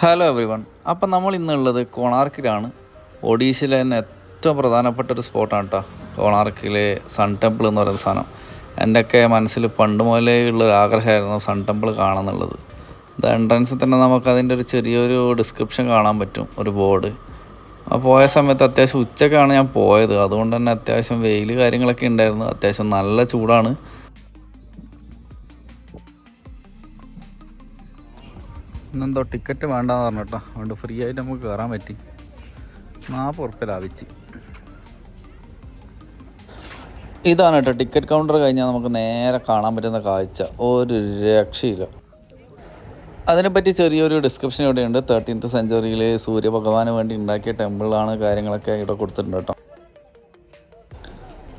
Hello every one. അപ്പം നമ്മൾ ഇന്നുള്ളത് കൊണാർക്കിലാണ്. ഒഡീഷയിലെ തന്നെ ഏറ്റവും പ്രധാനപ്പെട്ട ഒരു സ്പോട്ടാണ് കേട്ടോ കൊണാർക്കിലെ സൺ ടെമ്പിൾ എന്ന് പറയുന്ന സാധനം. എൻ്റെയൊക്കെ മനസ്സിൽ പണ്ട് മുതലേ ഉള്ളൊരു ആഗ്രഹമായിരുന്നു സൺ ടെമ്പിൾ കാണാമെന്നുള്ളത്. ഇത് എൻട്രൻസിൽ തന്നെ നമുക്കതിൻ്റെ ഒരു ചെറിയൊരു ഡിസ്ക്രിപ്ഷൻ കാണാൻ പറ്റും, ഒരു ബോർഡ്. പോയ സമയത്ത് അത്യാവശ്യം ഉച്ചക്കാണ് ഞാൻ പോയത്, അതുകൊണ്ട് തന്നെ അത്യാവശ്യം വെയിൽ കാര്യങ്ങളൊക്കെ ഉണ്ടായിരുന്നു. അത്യാവശ്യം നല്ല ചൂടാണ്. ഇന്നെന്തോ ടിക്കറ്റ് വേണ്ടെന്ന് പറഞ്ഞു കേട്ടോ, അതുകൊണ്ട് ഫ്രീ ആയിട്ട് നമുക്ക് കയറാൻ പറ്റി. 40 ഉറുപ്പ്യ ലാഭിച്ച്. ഇതാണ് കേട്ടോ ടിക്കറ്റ് കൗണ്ടർ കഴിഞ്ഞാൽ നമുക്ക് നേരെ കാണാൻ പറ്റുന്ന കാഴ്ച. ഒരു രക്ഷയില്ല. അതിനെപ്പറ്റി ചെറിയൊരു ഡിസ്ക്രിപ്ഷൻ ഇവിടെയുണ്ട്. 13th സെഞ്ച്വറിയിൽ സൂര്യഭഗവാന് വേണ്ടി ഉണ്ടാക്കിയ ടെമ്പിളാണ്, കാര്യങ്ങളൊക്കെ ഇവിടെ കൊടുത്തിട്ടുണ്ട് കേട്ടോ.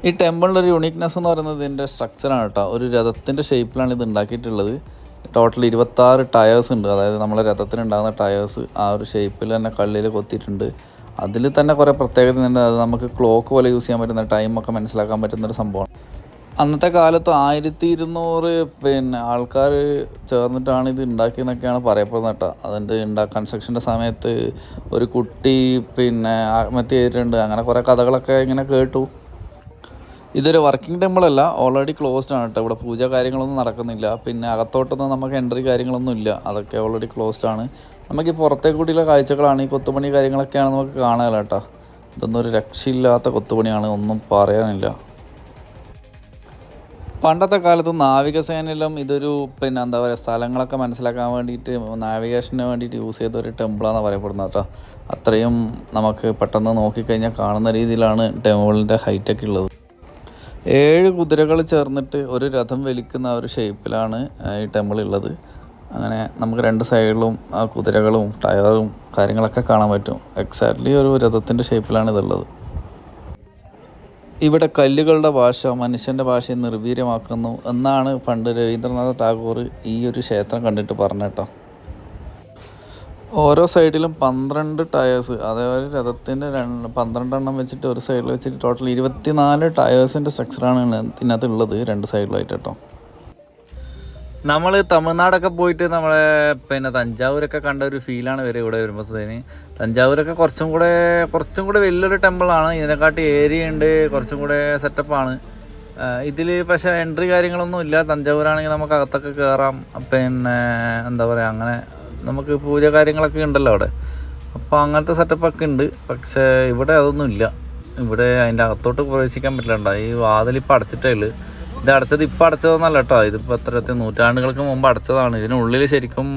ഈ ടെമ്പിളിൻ്റെ ഒരു യുണീക്നെസ് എന്ന് പറയുന്നത് ഇതിൻ്റെ സ്ട്രക്ചറാണ് കേട്ടോ. ഒരു രഥത്തിൻ്റെ ഷേപ്പിലാണ് ഇത് ഉണ്ടാക്കിയിട്ടുള്ളത്. ടോട്ടൽ 26 ടയേഴ്സ് ഉണ്ട്. അതായത് നമ്മളെ രഥത്തിനുണ്ടാകുന്ന ടയേഴ്സ് ആ ഒരു ഷേപ്പിൽ തന്നെ കല്ലിൽ കൊത്തിയിട്ടുണ്ട്. അതിൽ തന്നെ കുറേ പ്രത്യേകത ഉണ്ട്. അത് നമുക്ക് ക്ലോക്ക് പോലെ യൂസ് ചെയ്യാൻ പറ്റുന്ന, ടൈമൊക്കെ മനസ്സിലാക്കാൻ പറ്റുന്നൊരു സംഭവമാണ്. അന്നത്തെ കാലത്ത് 1200 ആൾക്കാർ ചേർന്നിട്ടാണ് ഇത് ഉണ്ടാക്കിയെന്നൊക്കെയാണ് പറയപ്പെടുന്നത് കേട്ടോ. അതിൻ്റെ കൺസ്ട്രക്ഷൻ്റെ സമയത്ത് ഒരു കുട്ടി ആത്മഹത്യ ചെയ്തിട്ടുണ്ട്. അങ്ങനെ കുറേ കഥകളൊക്കെ ഇങ്ങനെ കേട്ടു. ഇതൊരു വർക്കിംഗ് ടെമ്പിളല്ല, ഓൾറെഡി ക്ലോസ്ഡ് ആണ് കേട്ടോ. ഇവിടെ പൂജ കാര്യങ്ങളൊന്നും നടക്കുന്നില്ല. അകത്തോട്ടൊന്നും നമുക്ക് എൻട്രി കാര്യങ്ങളൊന്നും ഇല്ല, അതൊക്കെ ഓൾറെഡി ക്ലോസ്ഡ് ആണ്. നമുക്ക് ഈ പുറത്തേക്ക് കൂടിയുള്ള കാഴ്ചകളാണ്, ഈ കൊത്തുപണി കാര്യങ്ങളൊക്കെയാണ് നമുക്ക് കാണാമല്ലോ കേട്ടോ. ഇതൊന്നും ഒരു രക്ഷയില്ലാത്ത കൊത്തുപണിയാണ്, ഒന്നും പറയാനില്ല. പണ്ടത്തെ കാലത്ത് നാവികസേനയിലും ഇതൊരു എന്താ പറയുക, സ്ഥലങ്ങളൊക്കെ മനസ്സിലാക്കാൻ വേണ്ടിയിട്ട്, നാവിഗേഷന് വേണ്ടിയിട്ട് യൂസ് ചെയ്ത ഒരു ടെമ്പിളാണെന്ന് പറയപ്പെടുന്നത് കേട്ടോ. അത്രയും നമുക്ക് പെട്ടെന്ന് നോക്കിക്കഴിഞ്ഞാൽ കാണുന്ന രീതിയിലാണ് ടെമ്പിളിൻ്റെ ഹൈറ്റൊക്കെ ഉള്ളത്. 7 കുതിരകൾ ചേർന്നിട്ട് ഒരു രഥം വലിക്കുന്ന ഒരു ഷേപ്പിലാണ് ഈ ടെമ്പിൾ ഉള്ളത്. അങ്ങനെ നമുക്ക് 2 സൈഡിലും ആ കുതിരകളും ടയറും കാര്യങ്ങളൊക്കെ കാണാൻ പറ്റും. എക്സാക്ട്ലി ഒരു രഥത്തിൻ്റെ ഷേപ്പിലാണ് ഇതുള്ളത്. ഇവിടെ കല്ലുകളുടെ ഭാഷ മനുഷ്യൻ്റെ ഭാഷയെ നിർവീര്യമാക്കുന്നു എന്നാണ് പണ്ട് രവീന്ദ്രനാഥ ടാഗോർ ഈ ഒരു ക്ഷേത്രം കണ്ടിട്ട് പറഞ്ഞേട്ടോ. ഓരോ സൈഡിലും 12 ടയേഴ്സ്, അതേപോലെ രഥത്തിൻ്റെ 12 എണ്ണം വെച്ചിട്ട് ഒരു സൈഡിൽ വെച്ചിട്ട് ടോട്ടൽ 24 ടയേഴ്സിൻ്റെ സ്ട്രക്ചറാണ് ഇതിനകത്ത് ഉള്ളത്, 2 സൈഡിലായിട്ട് കേട്ടോ. നമ്മൾ തമിഴ്നാടൊക്കെ പോയിട്ട് നമ്മളെ തഞ്ചാവൂരൊക്കെ കണ്ട ഒരു ഫീലാണ് വരെ ഇവിടെ വരുമ്പോഴത്തേന്. തഞ്ചാവൂരൊക്കെ കുറച്ചും കൂടെ വലിയൊരു ടെമ്പിളാണ്, ഇതിനെക്കാട്ടി ഏരിയ ഉണ്ട്, കുറച്ചും കൂടെ സെറ്റപ്പാണ്. ഇതിൽ പക്ഷേ എൻട്രി കാര്യങ്ങളൊന്നും ഇല്ല. തഞ്ചാവൂരാണെങ്കിൽ നമുക്ക് അകത്തൊക്കെ കയറാം, എന്താ പറയുക, അങ്ങനെ നമുക്ക് പൂജ കാര്യങ്ങളൊക്കെ ഉണ്ടല്ലോ അവിടെ. അപ്പോൾ അങ്ങനത്തെ സെറ്റപ്പൊക്കെ ഉണ്ട്. പക്ഷേ ഇവിടെ അതൊന്നും ഇല്ല. ഇവിടെ അതിൻ്റെ അകത്തോട്ട് പ്രവേശിക്കാൻ പറ്റില്ല. ഈ വാതിലിപ്പോൾ അടച്ചിട്ടേ ഉള്ളൂ. ഇത് അടച്ചത് ഇപ്പോൾ അടച്ചതെന്നല്ല കേട്ടോ, ഇതിപ്പോൾ എത്രത്തെ നൂറ്റാണ്ടുകൾക്ക് മുമ്പ് അടച്ചതാണ്. ഇതിനുള്ളിൽ ശരിക്കും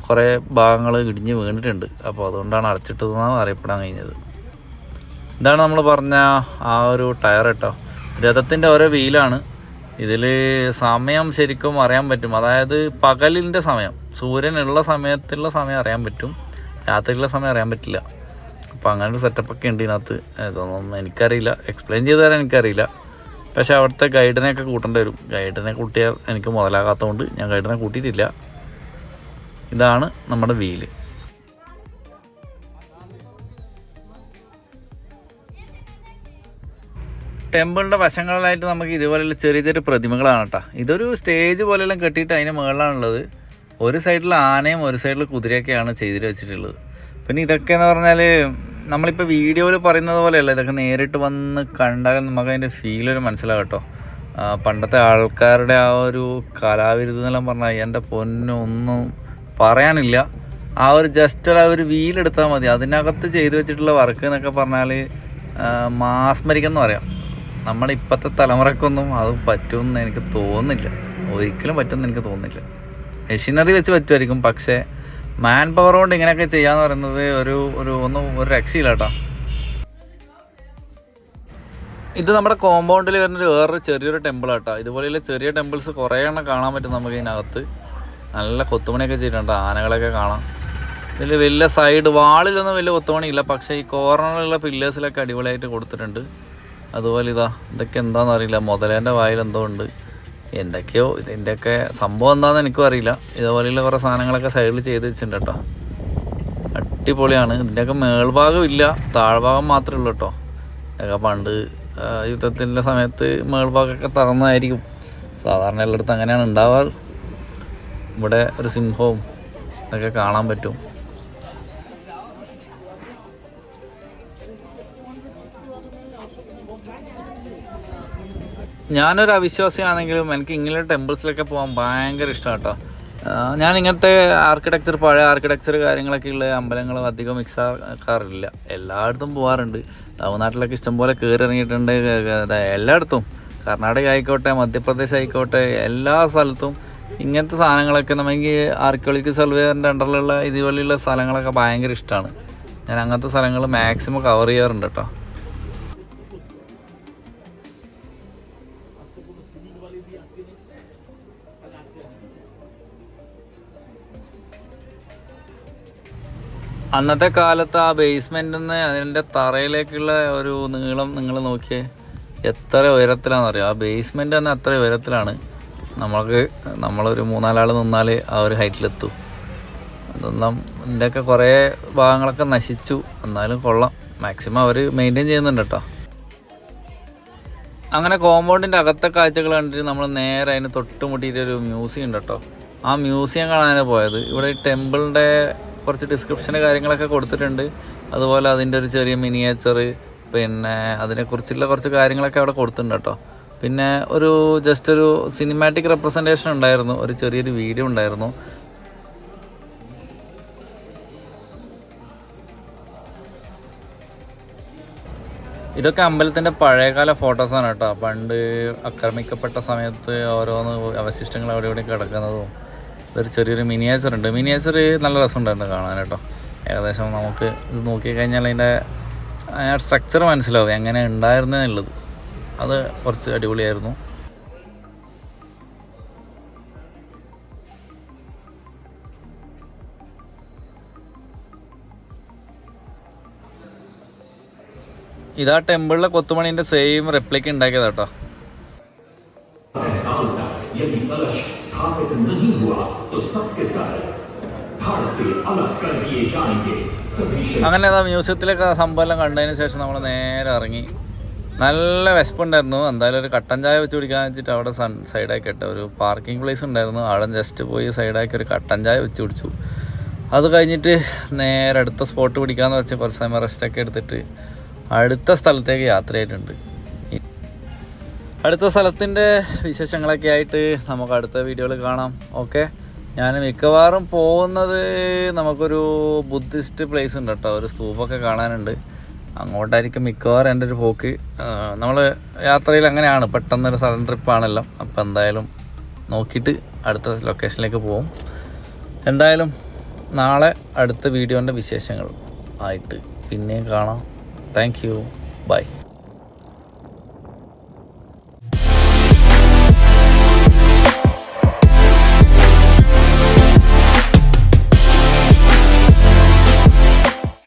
കുറേ ഭാഗങ്ങൾ ഇടിഞ്ഞ് വീണിട്ടുണ്ട്. അപ്പോൾ അതുകൊണ്ടാണ് അടച്ചിട്ടതെന്നാണ് അറിയപ്പെടാൻ കഴിഞ്ഞത്. ഇതാണ് നമ്മൾ പറഞ്ഞ ആ ഒരു ടയർ കേട്ടോ. രഥത്തിൻ്റെ ഓരോ വീലാണ്. ഇതിൽ സമയം ശരിക്കും അറിയാൻ പറ്റും. അതായത് പകലിൻ്റെ സമയം, സൂര്യനുള്ള സമയത്തുള്ള സമയം അറിയാൻ പറ്റും, രാത്രിയിലുള്ള സമയം അറിയാൻ പറ്റില്ല. അപ്പോൾ അങ്ങനെ ഒരു സെറ്റപ്പൊക്കെ ഉണ്ട് ഇതിനകത്ത്. ഇതൊന്നും എനിക്കറിയില്ല, എക്സ്പ്ലെയിൻ ചെയ്ത് തരാൻ എനിക്കറിയില്ല. പക്ഷേ അവിടുത്തെ ഗൈഡിനെയൊക്കെ കൂട്ടേണ്ടി വരും. ഗൈഡിനെ കൂട്ടിയാൽ എനിക്ക് മുതലാകാത്തതുകൊണ്ട് ഞാൻ ഗൈഡിനെ കൂട്ടിയിട്ടില്ല. ഇതാണ് നമ്മുടെ വീല്. ടെമ്പിളിൻ്റെ വശങ്ങളിലായിട്ട് നമുക്ക് ഇതുപോലെയുള്ള ചെറിയ ചെറിയ പ്രതിമകളാണ് കേട്ടോ. ഇതൊരു സ്റ്റേജ് പോലെയെല്ലാം കെട്ടിയിട്ട് അതിന് മുകളിലാണുള്ളത്. ഒരു സൈഡിൽ ആനയും ഒരു സൈഡിൽ കുതിരയൊക്കെയാണ് ചെയ്തിട്ട് വെച്ചിട്ടുള്ളത്. പിന്നെ ഇതൊക്കെ എന്ന് പറഞ്ഞാൽ നമ്മളിപ്പോൾ വീഡിയോയിൽ പറയുന്നത് പോലെയല്ല, ഇതൊക്കെ നേരിട്ട് വന്ന് കണ്ടാൽ നമുക്ക് അതിൻ്റെ ഫീലൊരു മനസ്സിലാകും കേട്ടോ. പണ്ടത്തെ ആൾക്കാരുടെ ആ ഒരു കലാവിരുദ്ധം എന്നെല്ലാം പറഞ്ഞാൽ എൻ്റെ പൊന്നൊന്നും പറയാനില്ല. ആ ഒരു ജസ്റ്റ് ആ ഒരു വീലെടുത്താൽ മതി, അതിനകത്ത് ചെയ്തു വെച്ചിട്ടുള്ള വർക്ക് എന്നൊക്കെ പറഞ്ഞാൽ മാസ്മരിക്കെന്ന് പറയാം. നമ്മുടെ ഇപ്പോഴത്തെ തലമുറക്കൊന്നും അത് പറ്റുമെന്ന് എനിക്ക് തോന്നുന്നില്ല, ഒരിക്കലും പറ്റുമെന്ന് എനിക്ക് തോന്നുന്നില്ല. മെഷീനറി വെച്ച് പറ്റുമായിരിക്കും, പക്ഷേ മാൻ പവർ കൊണ്ട് ഇങ്ങനെയൊക്കെ ചെയ്യാന്ന് പറയുന്നത് ഒരു രക്ഷയില്ല കേട്ടോ. ഇത് നമ്മുടെ കോമ്പൗണ്ടിൽ വരുന്നൊരു വേറൊരു ചെറിയൊരു ടെമ്പിൾ കേട്ടോ. ഇതുപോലെയുള്ള ചെറിയ ടെമ്പിൾസ് കുറേ എണ്ണം കാണാൻ പറ്റും നമുക്ക് ഇതിനകത്ത്. നല്ല കൊത്തുപണിയൊക്കെ ചെയ്തിട്ടുണ്ട്, ആനകളൊക്കെ കാണാം. ഇതിൽ വലിയ സൈഡ് വാളിലൊന്നും വലിയ കൊത്തുപണിയില്ല, പക്ഷേ ഈ കോർണറിലുള്ള പില്ലേഴ്സിലൊക്കെ അടിപൊളിയായിട്ട് കൊടുത്തിട്ടുണ്ട്. അതുപോലെ ഇതൊക്കെ എന്താണെന്ന് അറിയില്ല, മുതലേൻ്റെ വായിലെന്തോ ഉണ്ട്, എന്തൊക്കെയോ. ഇതിൻ്റെയൊക്കെ സംഭവം എന്താണെന്ന് എനിക്കും അറിയില്ല. ഇതുപോലെയുള്ള കുറേ സാധനങ്ങളൊക്കെ സൈഡിൽ ചെയ്ത് വെച്ചിട്ടുണ്ട് കേട്ടോ. അടിപൊളിയാണ്. ഇതിൻ്റെയൊക്കെ മേൾഭാഗം ഇല്ല, താഴ്ഭാഗം മാത്രമേ ഉള്ളൂ കേട്ടോ. ഇതൊക്കെ പണ്ട് യുദ്ധത്തിൻ്റെ സമയത്ത് മേൾഭാഗമൊക്കെ തുറന്നതായിരിക്കും. സാധാരണ എല്ലായിടത്തും അങ്ങനെയാണ് ഉണ്ടാവാറ്. ഇവിടെ ഒരു സിംഹവും ഇതൊക്കെ കാണാൻ പറ്റും. ഞാനൊരു അവിശ്വാസിയാണെങ്കിലും എനിക്ക് ഇങ്ങനെ ടെമ്പിൾസിലൊക്കെ പോകാൻ ഭയങ്കര ഇഷ്ടമാണ് കേട്ടോ. ഞാൻ ഇങ്ങനത്തെ ആർക്കിടെക്ചർ, പഴയ ആർക്കിടെക്ചർ കാര്യങ്ങളൊക്കെ ഉള്ള അമ്പലങ്ങളും അധികം മിക്സ് ആക്കാറില്ല. എല്ലായിടത്തും പോകാറുണ്ട്. തമിഴ്നാട്ടിലൊക്കെ ഇഷ്ടംപോലെ കയറി ഇറങ്ങിയിട്ടുണ്ട്. എല്ലായിടത്തും, കർണാടക ആയിക്കോട്ടെ, മധ്യപ്രദേശ് ആയിക്കോട്ടെ, എല്ലാ സ്ഥലത്തും ഇങ്ങനത്തെ സാധനങ്ങളൊക്കെ നമുക്ക് ആർക്കിയോളജിക്കൽ സർവേറിൻ്റെ അണ്ടറിലുള്ള ഇതുപോലെയുള്ള സ്ഥലങ്ങളൊക്കെ ഭയങ്കര ഇഷ്ടമാണ്. ഞാൻ അങ്ങനത്തെ സ്ഥലങ്ങൾ മാക്സിമം കവർ ചെയ്യാറുണ്ട് കേട്ടോ. അന്നത്തെ കാലത്ത് ആ ബേസ്മെൻറ്റിൽ നിന്ന് അതിൻ്റെ തറയിലേക്കുള്ള ഒരു നീളം നിങ്ങൾ നോക്കിയേ, എത്ര ഉയരത്തിലാണെന്നറിയാം. ആ ബേസ്മെൻറ്റ് തന്നെ അത്ര ഉയരത്തിലാണ്. നമ്മളൊരു 3-4 ആൾ നിന്നാൽ ആ ഒരു ഹൈറ്റിലെത്തും. അതൊന്നും ഇതിൻ്റെയൊക്കെ കുറേ ഭാഗങ്ങളൊക്കെ നശിച്ചു, എന്നാലും കൊള്ളാം. മാക്സിമം അവർ മെയിൻറ്റെയിൻ ചെയ്യുന്നുണ്ട് കേട്ടോ. അങ്ങനെ കോമ്പൗണ്ടിൻ്റെ അകത്തെ കാഴ്ചകൾ കണ്ടിട്ട് നമ്മൾ നേരെ അതിന് തൊട്ടുമുട്ടിയിട്ടൊരു മ്യൂസിയം ഉണ്ട് കേട്ടോ. ആ മ്യൂസിയം കാണാനാണ് പോയത്. ഇവിടെ ഈ ടെമ്പിളിൻ്റെ കുറച്ച് ഡിസ്ക്രിപ്ഷന് കാര്യങ്ങളൊക്കെ കൊടുത്തിട്ടുണ്ട്. അതുപോലെ അതിൻ്റെ ഒരു ചെറിയ മിനിയേച്ചർ, പിന്നെ അതിനെക്കുറിച്ചുള്ള കുറച്ച് കാര്യങ്ങളൊക്കെ അവിടെ കൊടുത്തിട്ടുണ്ട് കേട്ടോ. പിന്നെ ജസ്റ്റ് ഒരു സിനിമാറ്റിക് റെപ്രസെൻറ്റേഷൻ ഉണ്ടായിരുന്നു, ഒരു ചെറിയൊരു വീഡിയോ ഉണ്ടായിരുന്നു. ഇതൊക്കെ അമ്പലത്തിൻ്റെ പഴയകാല ഫോട്ടോസാണ് കേട്ടോ. പണ്ട് ആക്രമിക്കപ്പെട്ട സമയത്ത് ഓരോന്ന് അവശിഷ്ടങ്ങൾ അവിടെ ഇവിടെ കിടക്കുന്നതും. ഇതൊരു ചെറിയൊരു മിനിയേച്ചർ ഉണ്ട്. മിനിയേച്ചർ നല്ല രസമുണ്ടായിരുന്നു കാണാൻ കേട്ടോ. ഏകദേശം നമുക്ക് ഇത് നോക്കിക്കഴിഞ്ഞാൽ അതിൻ്റെ സ്ട്രക്ചർ മനസ്സിലാവും എങ്ങനെ ഉണ്ടായിരുന്നുള്ളത്. അത് കുറച്ച് അടിപൊളിയായിരുന്നു. ഇതാ ടെമ്പിളിലെ കൊത്തുമണീൻ്റെ സെയിം റെപ്ലിക്ക ഉണ്ടാക്കിയത് കേട്ടോ. അങ്ങനെ അതാ മ്യൂസിയത്തിലൊക്കെ സംഭവം കണ്ടതിന് ശേഷം നമ്മൾ നേരെ ഇറങ്ങി. നല്ല വിശപ്പുണ്ടായിരുന്നു. എന്തായാലും ഒരു കട്ടൻ ചായ വെച്ച് കുടിക്കാൻ വെച്ചിട്ട് അവിടെ സൈഡാക്കി ഇട്ട ഒരു പാർക്കിംഗ് പ്ലേസ് ഉണ്ടായിരുന്നു. അവിടെ ജസ്റ്റ് പോയി സൈഡാക്കി ഒരു കട്ടൻ ചായ വെച്ച് കുടിച്ചു. അത് കഴിഞ്ഞിട്ട് നേരെ അടുത്ത സ്പോട്ട് പിടിക്കാമെന്ന് വെച്ചാൽ കുറച്ച് സമയം റെസ്റ്റൊക്കെ എടുത്തിട്ട് അടുത്ത സ്ഥലത്തേക്ക് യാത്രയായിട്ടുണ്ട്. അടുത്ത സ്ഥലത്തിൻ്റെ വിശേഷങ്ങളൊക്കെ ആയിട്ട് നമുക്ക് അടുത്ത വീഡിയോയിൽ കാണാം. ഓക്കെ, ഞാൻ മിക്കവാറും പോകുന്നത് നമുക്കൊരു ബുദ്ധിസ്റ്റ് പ്ലേസ് ഉണ്ട് കേട്ടോ. ഒരു സ്തൂപമൊക്കെ കാണാനുണ്ട്. അങ്ങോട്ടായിരിക്കും മിക്കവാറും എൻ്റെ ഒരു പോക്ക്. നമ്മൾ യാത്രയിൽ അങ്ങനെയാണ്, പെട്ടെന്നൊരു സഡൻ ട്രിപ്പാണല്ലോ. അപ്പോൾ എന്തായാലും നോക്കിയിട്ട് അടുത്ത ലൊക്കേഷനിലേക്ക് പോകും. എന്തായാലും നാളെ അടുത്ത വീഡിയോൻ്റെ വിശേഷങ്ങൾ ആയിട്ട് പിന്നെയും കാണാം. Thank you, by.